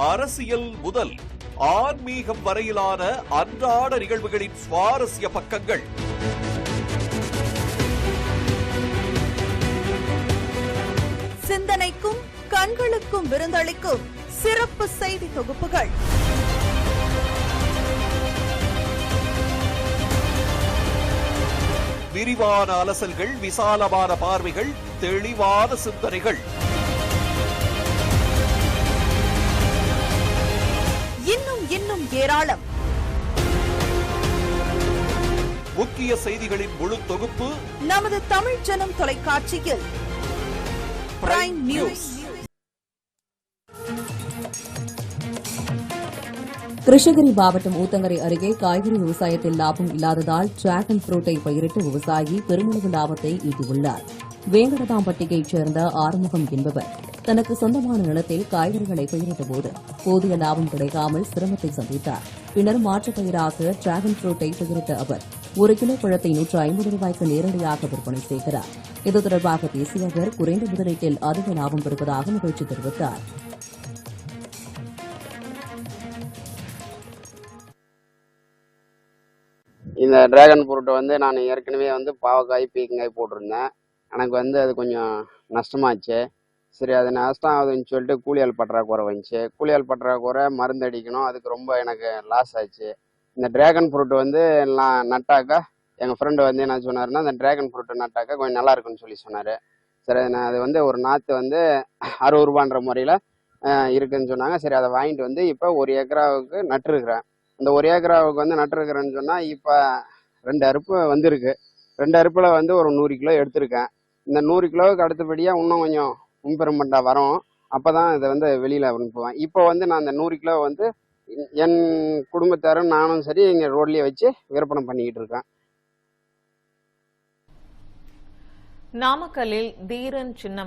அரசியல் முதல் ஆன்மீகம் வரையிலான அன்றாட நிகழ்வுகளின் சுவாரஸ்ய பக்கங்கள். சிந்தனைக்கும் கண்களுக்கும் விருந்தளிக்கும் சிறப்பு செய்தி தொகுப்புகள். விரிவான அலசல்கள், விசாலமான பார்வைகள், தெளிவான சிந்தனைகள். இன்னும் ஏராளம். முக்கிய செய்திகளின் முழு தொகுப்பு நமது தமிழ் ஜனம் தொலைக்காட்சியில் பிரைம் நியூஸ். கிருஷ்ணகிரி மாவட்டம் ஊத்தங்கரை அருகே காய்கறி விவசாயத்தில் லாபம் இல்லாததால் டிராகன் ஃப்ரூட்டை பயிரிட்டு விவசாயி பெருமளவு லாபத்தை ஈட்டியுள்ளார். வேங்கடதாம்பட்டியைச் சேர்ந்த ஆறுமுகம் என்பவர் தனக்கு சொந்தமான நிலத்தில் காய்கறிகளை பயிரிட்டபோது போதிய லாபம் கிடைக்காமல் சிரமத்தை சந்தித்தார். பின்னர் மாற்றுப் பயிராக டிராகன் ஃப்ரூட்டை பயிரிட்ட அவர் 1 கிலோ பழத்தை 150 ரூபாய்க்கு நேரடியாக விற்பனை செய்கிறார். இது தொடர்பாக பேசிய அவர் குறைந்த முதலீட்டில் அதிக லாபம் பெறுவதாக மகிழ்ச்சி தெரிவித்தார். இந்த டிராகன் ஃப்ரூட் நான் ஏற்கனவே பாவக்காய் பீக்கங்காய் போட்டிருந்தேன். எனக்கு அது கொஞ்சம் நஷ்டமாச்சு. சரி, அது நஷ்டம் ஆகுதுன்னு சொல்லிட்டு கூலியால் பற்றாக்குறை வந்துச்சு. கூலியால் பற்றாக்குறை, மருந்து அடிக்கணும், அதுக்கு ரொம்ப எனக்கு லாஸ் ஆச்சு. இந்த டிராகன் ஃப்ரூட் நான் நட்டாக்கா எங்கள் ஃப்ரெண்டு என்ன சொன்னார்னா, இந்த டிராகன் ஃப்ரூட் நட்டாக்கா கொஞ்சம் நல்லா இருக்குன்னு சொல்லி சொன்னார். சரி, அது ஒரு நாற்று 60 ரூபான்ற முறையில் இருக்குதுன்னு சொன்னாங்க. சரி, அதை வாங்கிட்டு இப்போ 1 ஏக்கராவுக்கு நட்டுருக்குறேன். இந்த 1 ஏக்கராவுக்கு நட்டுருக்குறேன்னு சொன்னால் இப்போ 2 அறுப்பு வந்திருக்கு. 2 அறுப்பில் ஒரு 100 கிலோ எடுத்திருக்கேன். இந்த 100 கிலோவுக்கு அடுத்தபடியாக இன்னும் கொஞ்சம் இம்ப்ரூவ்மெண்ட்டாக வரும். அப்போ தான் இதை வெளியில் அனுப்புவேன். இப்போ நான் அந்த 100 கிலோ என் குடும்பத்தாரும் நானும் சரி இங்கே ரோட்லேயே வச்சு விற்பனை பண்ணிக்கிட்டு இருக்கேன். நாமக்கல்லில் தீரன் சின்ன